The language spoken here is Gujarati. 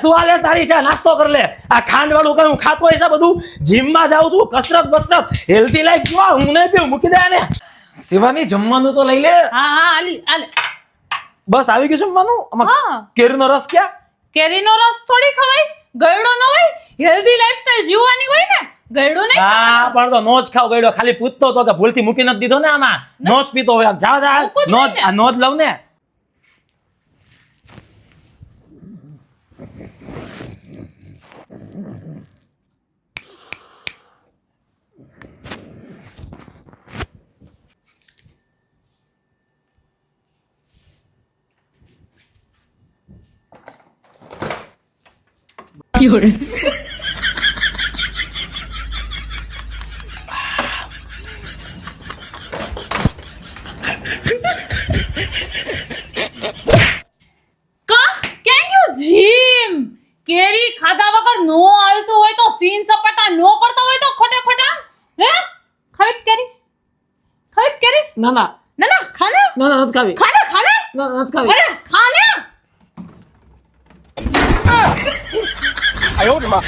સુવા લે તારી ચા નાસ્તો કર લે આ ખાંડ વાળું કઈ હું ખાતો હોય છે બધું જીમમાં જાઉં છું કસરત બસરત હેલ્ધી લાઈફ કેવા હું નહીં પીવું મૂકી દે ને શિવાની જમવાનું તો લઈ લે હા આલે બસ આવી ગયું જમવાનું આમાં કેરીનો રસ ક્યાં કેરીનો રસ થોડી ખવાય ગળડો ન હોય હેલ્ધી લાઈફસ્ટાઈલ જીવવાની હોય ને ગળડો નહીં હા પણ તો નો જ ખાવ ગયડો ખાલી પૂછતો તો કે ભૂલથી મૂકી નથી દીધો ને આમાં નો જ પીતો હોય જા નો જ લવ ને જીમ કેરી ખાધા વગર નો હાલતું હોય તો સીન સપાટા નો કરતો હોય તો ખોટા હે ખાવીત કેરી ના ના ના ખાને ના ના નથી ખાવી ખાને ના નથી ખાવી અરે ખાને哎呦我的妈！